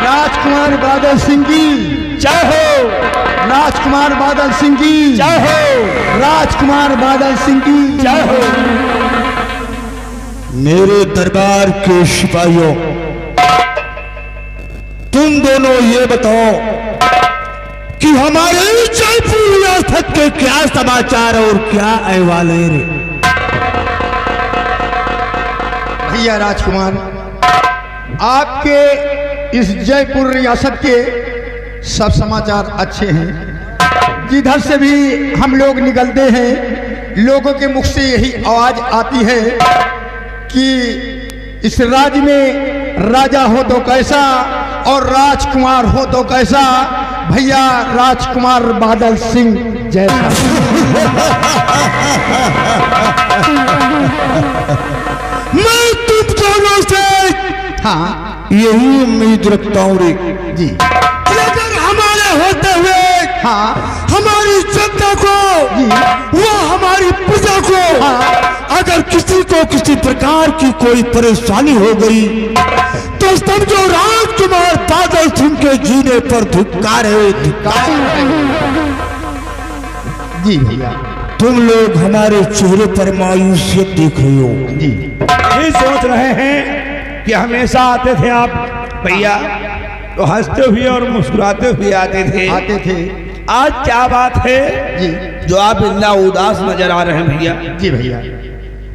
राजकुमार बादल सिंह जी जय हो। राजकुमार बादल सिंह जी जय हो। राजकुमार बादल सिंह जी जय हो। मेरे दरबार के सिपाहियों, तुम दोनों ये बताओ कि हमारे जयपुर रियासत के क्या समाचार और क्या अहवाल है रे? भैया राजकुमार, आपके इस जयपुर रियासत के सब समाचार अच्छे हैं। जिधर से भी हम लोग निकलते हैं, लोगों के मुख से यही आवाज आती है कि इस राज्य में राजा हो तो कैसा और राजकुमार हो तो कैसा। भैया राजकुमार बादल सिंह जैसा। मैं तुम दोनों से हाँ यही उम्मीद रखता हूँ रे जी। लेकिन हमारे होते हुए हाँ हमारी जनता को, वो हमारी प्रजा को, अगर किसी को किसी प्रकार की कोई परेशानी हो गई तो समझो राजकुमार बादल सिंह के जीने पर धिक्कार है, धिक्कार है। जी भैया, तुम लोग हमारे चेहरे पर मायूसियत देख रहे हो जी। यही सोच रहे हैं कि हमेशा आते थे आप भैया तो हंसते हुए और मुस्कुराते हुए आते थे। आज क्या बात है जी जो आप इतना उदास नजर आ रहे हैं भैया? जी भैया।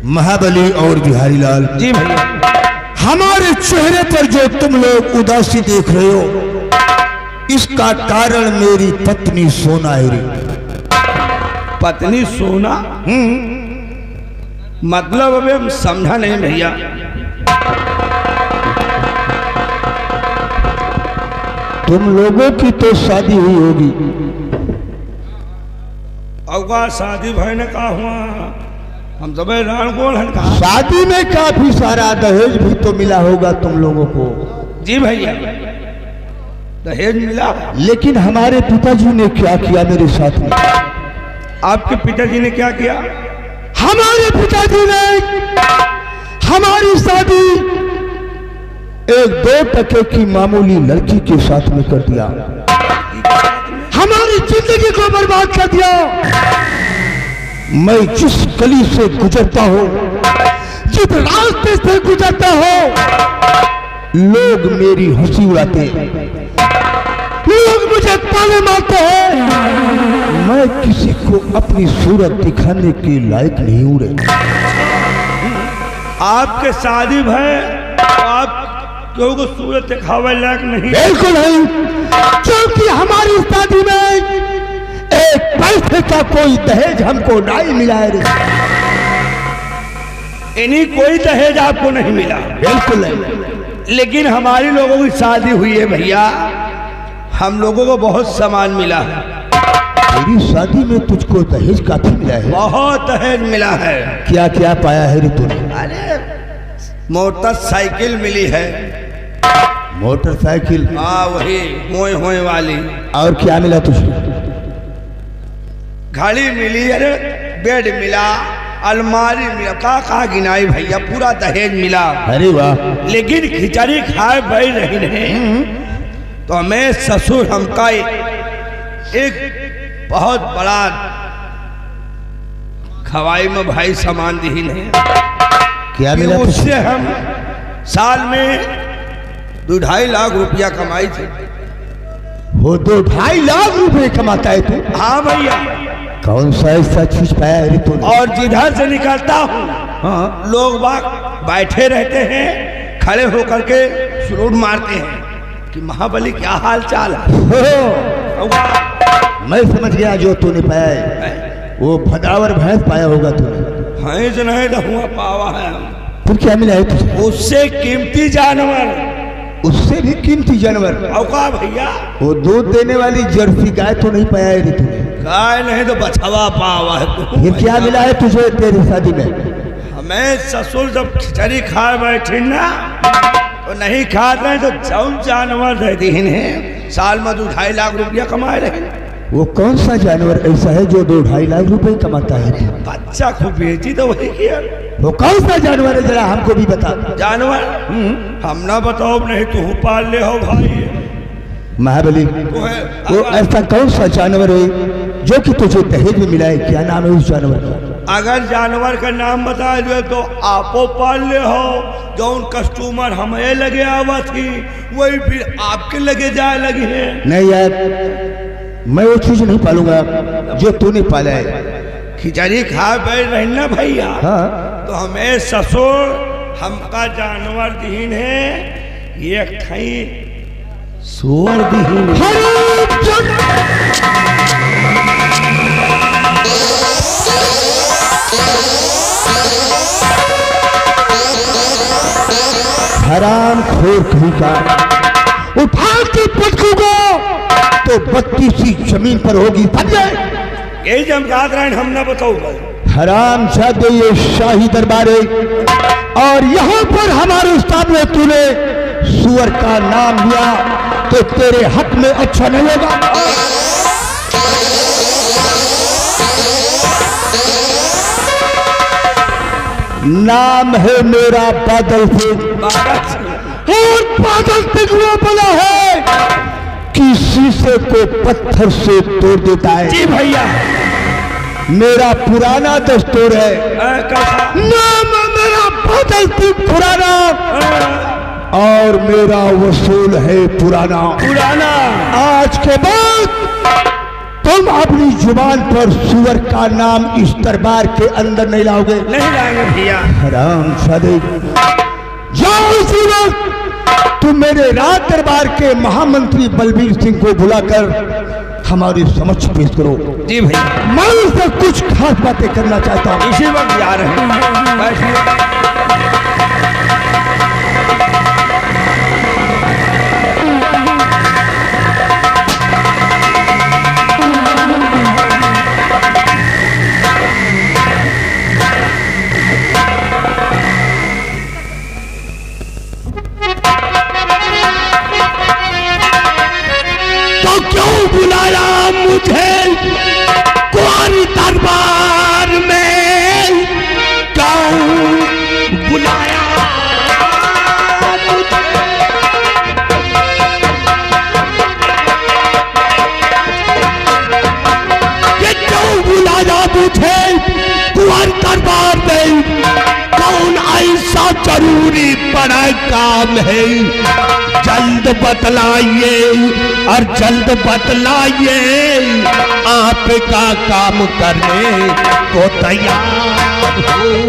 महाबली और बिहारी लाल, जी भैया, हमारे चेहरे पर जो तुम लोग उदासी देख रहे हो, इसका कारण मेरी पत्नी सोना है रे। पत्नी सोना? मतलब अभी हम समझा नहीं भैया। तुम लोगों की तो शादी हुई होगी। अवगा शादी भाई ने कहा हुआ हम सब रणगोल हैं कहा। शादी में काफी सारा दहेज भी तो मिला होगा तुम लोगों को। जी भैया, दहेज मिला। लेकिन हमारे पिताजी ने क्या किया मेरे साथ में? आपके पिताजी ने क्या किया? हमारे पिताजी ने हमारी शादी एक 2 टके की मामूली लड़की के साथ में कर दिया। हमारी जिंदगी को बर्बाद कर दिया। मैं जिस गली से गुजरता हूँ, जिस रास्ते से गुजरता हूँ, लोग मेरी हंसी उड़ाते, लोग मुझे ताने मारते हैं। मैं किसी को अपनी सूरत दिखाने के लायक नहीं हूँ रे। आपके शादी भाई आप क्यों को सूरत दिखावे लायक नहीं? बिल्कुल नहीं, क्योंकि हमारी शादी में एक पैसे का कोई दहेज हमको नहीं मिला है रे। इन्हीं कोई दहेज आपको नहीं मिला? बिल्कुल नहीं। लेकिन हमारी लोगों की शादी हुई है भैया, हम लोगों को बहुत सामान मिला है। मेरी शादी में तुझको दहेज काफी मिला है। बहुत दहेज मिला है। क्या क्या पाया है रे तूने? अरे मोटरसाइकिल मिली है। मोटरसाइकिल? हाँ, वही मोए होए वाली। और क्या मिला तुझे? घड़ी मिली, अरे बेड मिला, अलमारी मिला, कहा गिनाई भैया, पूरा दहेज मिला। अरे वाह। लेकिन खिचड़ी खाए बैठ रही नहीं तो हमें ससुर हमका एक बहुत बड़ा खवाई में भाई सामान दी नहीं। क्या मिला? उससे हम साल में 2-2.5 लाख रुपया कमाई थे। वो 2-2.5 लाख रुपए कमाता है तू? हाँ भैया। कौन सा ऐसा चीज पाया है रे तूने? और जिधर से निकलता हूँ, हाँ, लोग बाग बैठे रहते हैं, खड़े होकर के सलूट मारते हैं कि महाबली क्या हाल चाल है। मैं समझ गया जो तूने पाया है। वो भदावर भैंस पाया होगा तूने। भैंस नहीं हुआ पावा है हम। फिर क्या मिला है तुझे? उससे कीमती जानवर। उससे भी कीमती जानवर? औका भैया, वो दूध देने वाली जर्सी गाय तो नहीं पाया है रे तूने? गाय नहीं तो बछवा पावा है। फिर क्या मिला है तुझे तेरी शादी में? हमें ससुर जब खिचड़ी खाए बैठे ना तो नहीं खा रहे तो जौन जानवर दे दीन है। साल में 2-2.5 लाख रुपया कमाए रहे। वो कौन सा जानवर ऐसा है जो 2-2.5 लाख रुपए कमाता है? बच्चा खूब बेची तो वही किया। वो कौन सा जानवर है जरा हमको भी बता। जानवर हम ना बताओ, नहीं तू पाल ले हो भाई। महाबली, वो ऐसा कौन सा जानवर है जो कि तुझे दहेज में मिला है? क्या नाम है उस जानवर का? अगर जानवर का नाम बता दो तो आपो पाल ले हो। जौन कस्टमर हमें लगे आवा थी वही फिर आपके लगे जाए लगे हैं। नहीं यार, मैं वो चीज नहीं पालूंगा जो तूने पाला है। खिचड़ी खा बैठ रही ना भैया। हाँ। तो हमें ससुर हमका जानवर दीन है, एक थई सुअर दीन हराम खोर कहीं का उठा के पटकूंगा तो 32 जमीन पर होगी। यही जमजात रायन हम ना बताऊंगा। हराम जादे ये शाही दरबार है और यहाँ पर हमारे उस्ताद ने तूने सुअर का नाम लिया तो तेरे हक में अच्छा नहीं होगा। नाम है मेरा बादल सिंह और बादल सिंह बना है कि शीशे को पत्थर से तोड़ देता है। जी भैया, मेरा पुराना दस्तूर है। नाम मेरा बादल सिंह पुराना और मेरा वसूल है पुराना। आज के बाद तुम अपनी जुबान पर सुअर का नाम इस दरबार के अंदर नहीं लाओगे। नहीं लाएंगे भैया। हराम सादे, जाओ इसी वक्त तुम मेरे राज दरबार के महामंत्री बलबीर सिंह को बुलाकर हमारे समक्ष पेश करो। जी भैया। मैं उससे कुछ खास बातें करना चाहता हूँ। इसी वक्त जा रहे हैं। बुलाया मुझे कुंवारी दरबार में, क्यों बुलाया मुझे? ये क्यों बुलाया मुझे कुंवारी दरबार में? कौन ऐसा जरूरी बड़ा काम है? जल्द बतलाइए और जल्द बतलाइए, आपका काम करने को तैयार हूँ।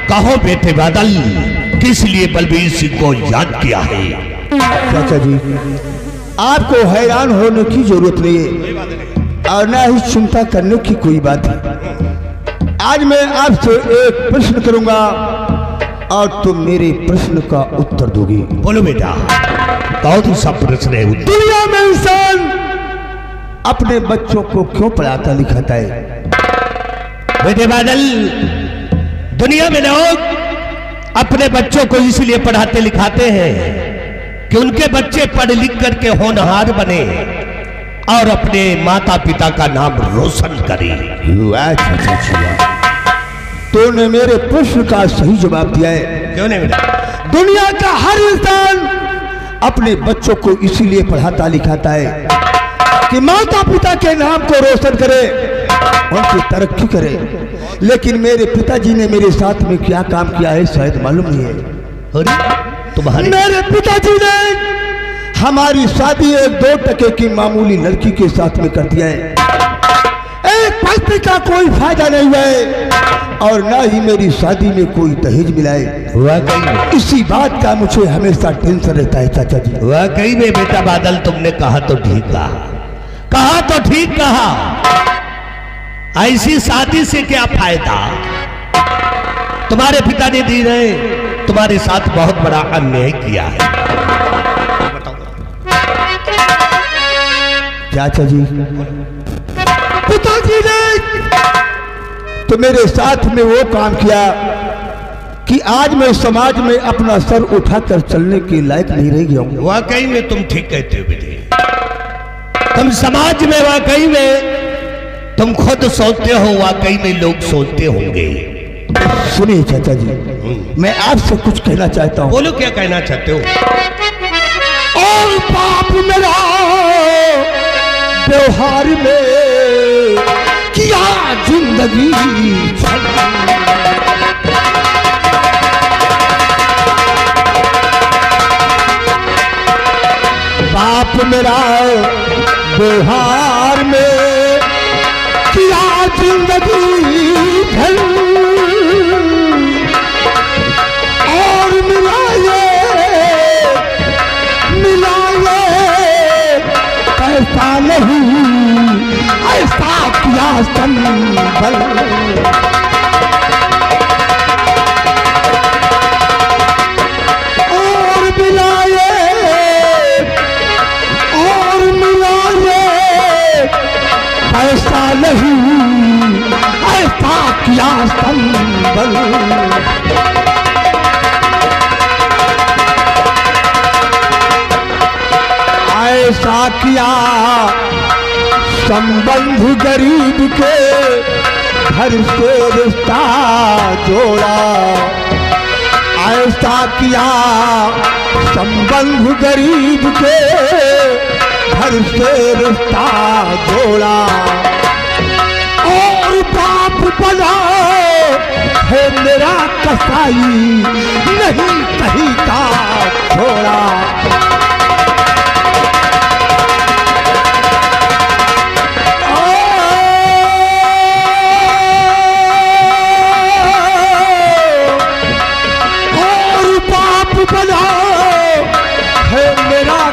कहो बेटे बादल, किस लिए बलबीर सिंह को याद किया है? चाचा जी, आपको हैरान होने की जरूरत नहीं है और ना ही चिंता करने की कोई बात है। आज मैं आपसे एक प्रश्न करूंगा और तुम मेरे प्रश्न का उत्तर दोगी। बोलो बेटा, बहुत ही सब प्रश्न है। दुनिया में इंसान अपने बच्चों को क्यों पढ़ाता लिखाता है? बेटे बादल, दुनिया में लोग अपने बच्चों को इसलिए पढ़ाते लिखाते हैं कि उनके बच्चे पढ़ लिख करके होनहार बने और अपने माता पिता का नाम रोशन करें। तूने मेरे प्रश्न का सही जवाब दिया है। क्यों नहीं बेटा? दुनिया का हर इंसान अपने बच्चों को इसीलिए पढ़ाता लिखाता है कि माता पिता के नाम को रोशन करे, उनकी तरक्की करे। लेकिन मेरे पिताजी ने मेरे साथ में क्या काम किया है शायद मालूम नहीं है। तुम्हारे मेरे पिताजी ने हमारी शादी एक 2 टके की मामूली लड़की के साथ में कर दिया है। एक रिश्ते का कोई फायदा नहीं है और ना ही मेरी शादी में कोई दहेज मिलाए। वाकई इसी बात का मुझे हमेशा टेंशन रहता है चाचा जी। वाकई में बेटा बादल, तुमने कहा तो ठीक कहा तो ठीक कहा। ऐसी शादी से क्या फायदा? तुम्हारे पिताजी ने तुम्हारे साथ बहुत बड़ा अन्याय किया है। चाचा जी, पिताजी ने तो मेरे साथ में वो काम किया कि आज मैं समाज में अपना सर उठाकर चलने के लायक नहीं रह गया हूं। वाकई में तुम ठीक कहते हो बेटे। तुम समाज में वाकई में तुम खुद सोचते हो, वाकई में लोग सोचते होंगे। सुनिए चाचा जी, मैं आपसे कुछ कहना चाहता हूँ। बोलो, क्या कहना चाहते हो? और बाप मेरा व्यवहार में किया जिंदगी बाप मेरा व्यवहार में किया जिंदगी भर और मिलाए पैसा नहीं ऐसा किया संबल और मिलाए ऐसा नहीं ऐसा किया संबल ऐसा किया संबंध गरीब के घर से रिश्ता जोड़ा। ऐसा किया संबंध गरीब के घर से रिश्ता जोड़ा और बाप बना है मेरा कसाई नहीं कहीं का छोड़ा।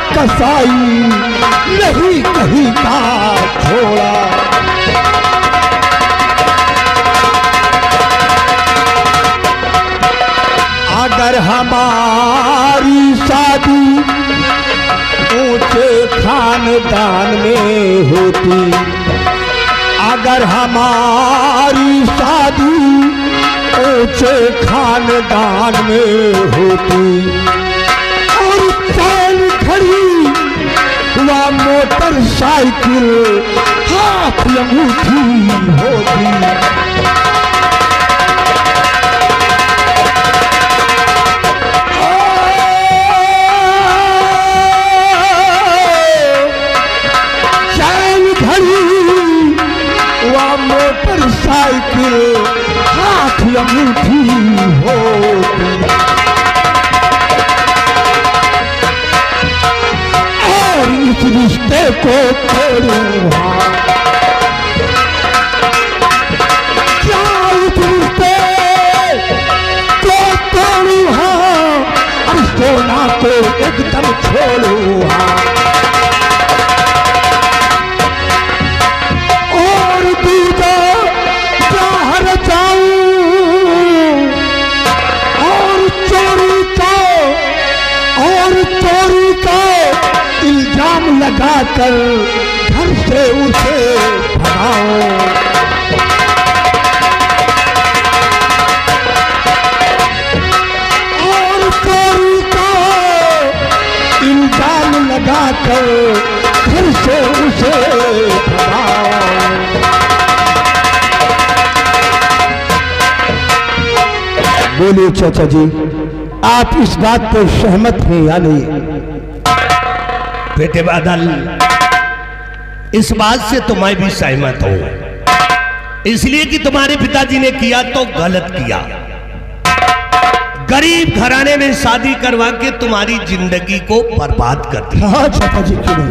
कसाई नहीं कहीं का छोड़ा। अगर हमारी शादी ऊंचे खानदान में होती, अगर हमारी शादी ऊंचे खानदान में होती और चैन खड़ी हुआ मोटरसाइकिल हाथ अंगूठी होती, चैन खड़ी हुआ मोटरसाइकिल हाथ अंगूठी होती। इस रिश्ते को तोड़ूंगा क्या इस रिश्ते को तोड़ूंगा और सोना को एकदम छोड़ूंगा और दूजा बाहर जाऊं और चोरी का इल्जाम लगाकर घर से उसे भगाओ और चोरी का इल्जाम लगाकर घर से उसे भगाओ। बोलिए चाचा जी, आप इस बात पर सहमत हैं या नहीं? बेटे बादल, इस बात से तो मैं भी सहमत हूं, इसलिए कि तुम्हारे पिताजी ने किया तो गलत किया। गरीब घराने में शादी करवा के तुम्हारी जिंदगी को बर्बाद कर दिया। हाँ चाचा जी, क्यों नहीं?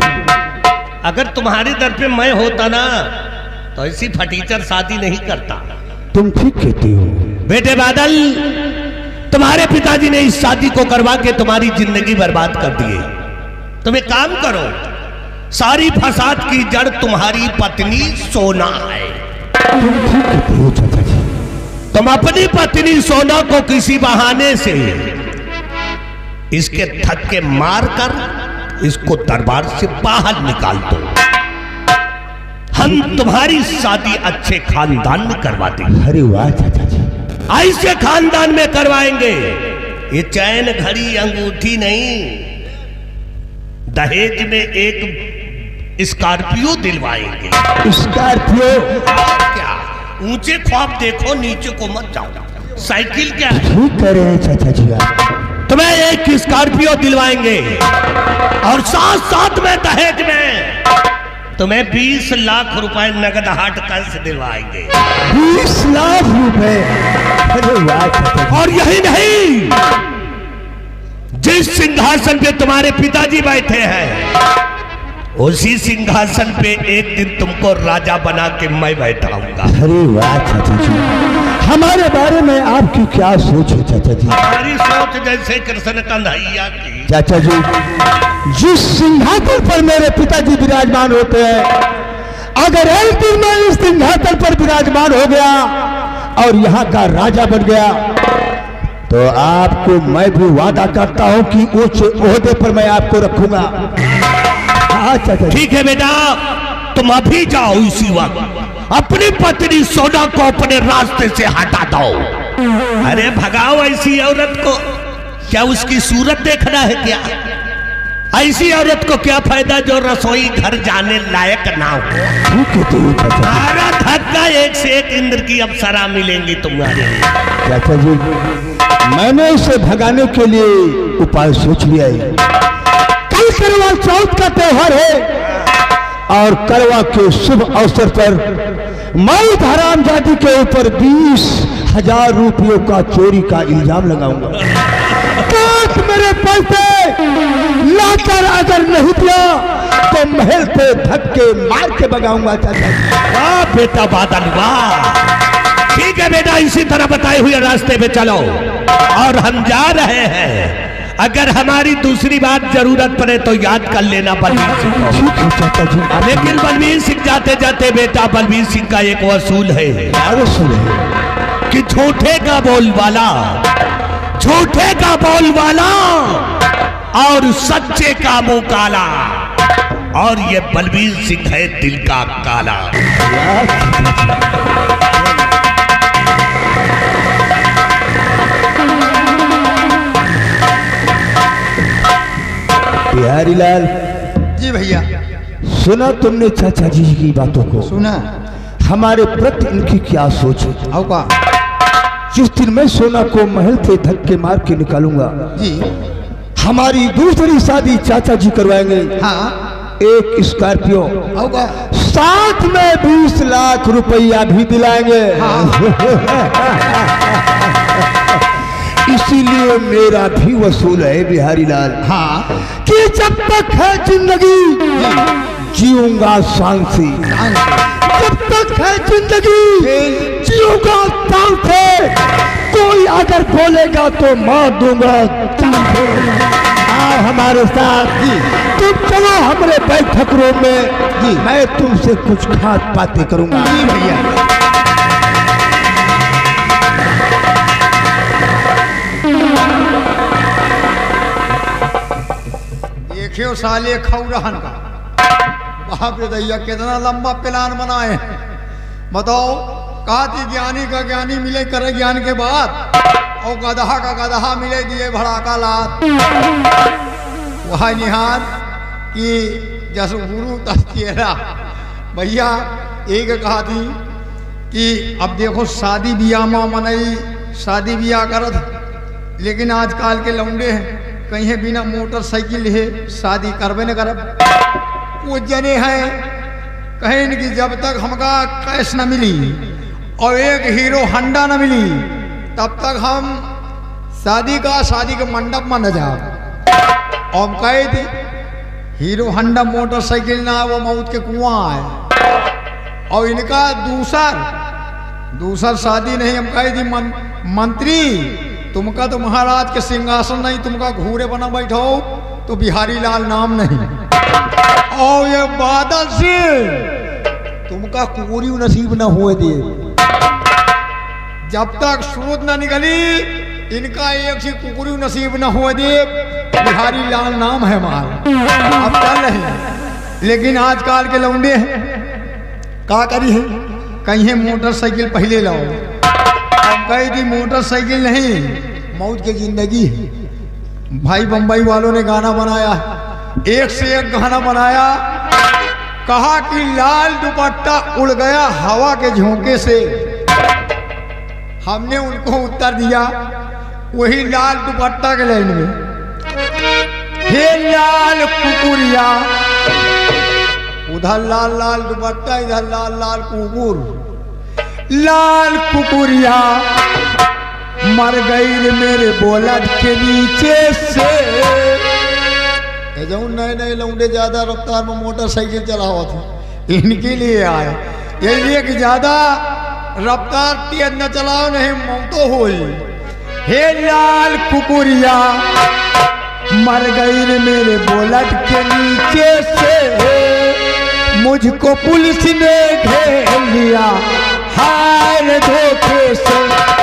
अगर तुम्हारे दर पे मैं होता ना तो ऐसी फटीचर शादी नहीं करता। तुम ठीक कहते हो। बेटे बादल, तुम्हारे पिताजी ने इस शादी को करवा के तुम्हारी जिंदगी बर्बाद कर दिए। तुम एक काम करो, सारी फसाद की जड़ तुम्हारी पत्नी सोना है। तुम ठीक कहते हो चाचा जी। तुम अपनी पत्नी सोना को किसी बहाने से इसके थक्के मारकर इसको दरबार से बाहर निकाल दो। हम तुम्हारी शादी अच्छे खानदान में करवा देंगे। अरे वाह चाचा जी, ऐसे खानदान में करवाएंगे। ये चैन घड़ी अंगूठी नहीं, दहेज में एक स्कॉर्पियो दिलवाएंगे। स्कॉर्पियो? क्या ऊंचे ख्वाब देखो, नीचे को मत जाओ। साइकिल क्या है? ठीक कह रहे हैं चाचा जी आप। तुम्हें एक स्कॉर्पियो दिलवाएंगे और साथ साथ में दहेज में तुम्हें 20 लाख रुपए नगद हार्ड कैश दिलवाएंगे। 20 लाख रुपए? अरे वाह चाचा जी। और यही नहीं, जिस सिंहासन पे तुम्हारे पिताजी बैठे हैं उसी सिंहासन पे एक दिन तुमको राजा बना के मैं बैठाऊंगा। अरे वाह चाचा जी, हमारे बारे में आपकी क्या सोच है चाचा जी? हमारी सोच जैसे कृष्ण कन्हैया की। चाचा जी, जिस सिंहासन पर मेरे पिताजी विराजमान होते हैं, अगर एक दिन मैं इस सिंहासन पर विराजमान हो गया और यहाँ का राजा बन गया तो आपको मैं भी वादा करता हूँ कि ऊंचे ओहदे पर मैं आपको रखूंगा। हाँ चाचा जी। ठीक है बेटा, तुम अभी जाओ इसी वक्त अपनी पत्नी सोना को अपने रास्ते से हटा दो। अरे भगाओ ऐसी औरत को। क्या उसकी सूरत देखना है क्या? ऐसी औरत को क्या फायदा जो रसोई घर जाने लायक ना हो। सारा धक्का एक से एक इंद्र की अप्सरा मिलेंगी तुम्हारे। चाचा जी, मैंने इसे भगाने के लिए उपाय सोच लिया है। कल करवा चौथ का त्योहार है और करवा के शुभ अवसर पर मैं हरामजादी के ऊपर 20,000 रुपयों का चोरी का इल्जाम लगाऊंगा। काश मेरे पैसे लाकर अगर नहीं दिया तो महल पे धक्के मार के भगाऊंगा चाचा जी। वाह बेटा बादल वाह। ठीक है बेटा, इसी तरह बताए हुए रास्ते पे चलो और हम जा रहे हैं। अगर हमारी दूसरी बात जरूरत पड़े तो याद कर लेना बलबीर सिंह को। ठीक है चाचा जी। लेकिन बलबीर सिंह जाते जाते बेटा, बलबीर सिंह का एक वसूल है कि झूठे का बोलवाला, झूठे का बोलवाला और सच्चे का मुंह काला, और ये बलबीर सिंह है दिल का काला। बिहारी लाल जी भैया। सुना तुमने चाचा जी की बातों को? सुना। हमारे प्रति इनकी क्या सोच है? आओ का जिस दिन मैं सोना को महल से धक्के मार के निकालूंगा जी, हमारी दूसरी शादी चाचा जी करवाएंगे। हाँ एक स्कॉर्पियो, आओ का साथ में 20 लाख रुपया भी दिलाएंगे। इसीलिए मेरा भी वसूल है बिहारी लाल, हाँ कि जब तक है जिंदगी जीऊंगा शान से। जब तक है जिंदगी जीऊंगा शान से। कोई अगर बोलेगा तो मार दूंगा। आओ हमारे साथ जी, तुम चलो हमारे बैठक रूम में जी, मैं तुमसे कुछ खास बातें करूंगा। जी भैया। देखियो साले खौरहन का, बाप रे दैया कितना लंबा प्लान बनाए हैं। बताओ, कहा थी ज्ञानी का ज्ञानी मिले करे ज्ञान के बाद, और गधा का गधा मिले दिए भड़ाका लात। वह निहार कि जस गुरु तस्तेरा भैया। एक कहा थी कि अब देखो शादी ब्याह में मनई, शादी ब्याह करत, लेकिन आजकल के लौंडे हैं कहीं बिना मोटरसाइकिल है शादी करबे न करब। वो जने हैं कहें कि जब तक हमका कैश न मिली और एक हीरो हंडा न मिली तब तक हम शादी के मंडप में न जाओ। और कहे थे हीरो हंडा मोटरसाइकिल ना, वो मौत के कुआं है। और इनका दूसर शादी नहीं। हम कहे थी मंत्री तुमका तो महाराज के सिंहासन नहीं, तुमका घूरे बना बैठो तो बिहारी लाल नाम नहीं। और ये बादल से तुमका कुकुरी नसीब न हुए दिए। जब तक सूद न निकली इनका एक सी कुकुरी नसीब न हुए दिए। बिहारी लाल नाम है हमारा। अब चल रहे लेकिन आजकल के लौंडे हैं का करी है, कहीं मोटरसाइकिल पहले लाओ। अब कही थी मोटरसाइकिल नहीं मौत की जिंदगी है। भाई बम्बई वालों ने गाना बनाया, एक से एक गाना बनाया। कहा कि लाल दुपट्टा उड़ गया हवा के झोंके से। हमने उनको उत्तर दिया वही लाल दुपट्टा के लाइन में, हे लाल कुकुरिया। उधर लाल लाल दुपट्टा इधर लाल लाल कुकुर। लाल कुकुरिया मर गई रे मेरे बोलट के नीचे से। जो नए नए लौंडे ज्यादा रफ्तार में मोटरसाइकिल चलावा थे इनके लिए आए। ये लिए कि ज्यादा रफ्तार तेज न चलाओ नहीं मौतो होई। हे लाल कुकुरिया मर गई रे मेरे बोलट के नीचे से। मुझको पुलिस ने घेर लिया हाय रे धोखे से।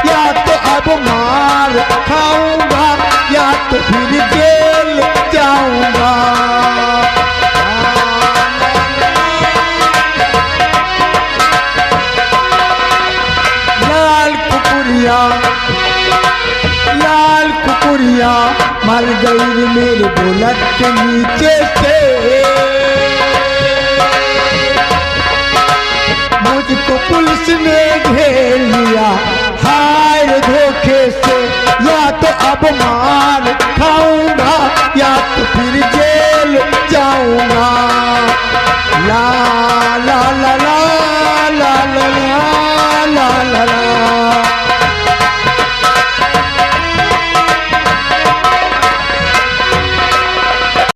या तो अब मार खाऊंगा या तो फिर जेल जाऊंगा। लाल कुकुरिया मर गई मेरे बोलट के नीचे से।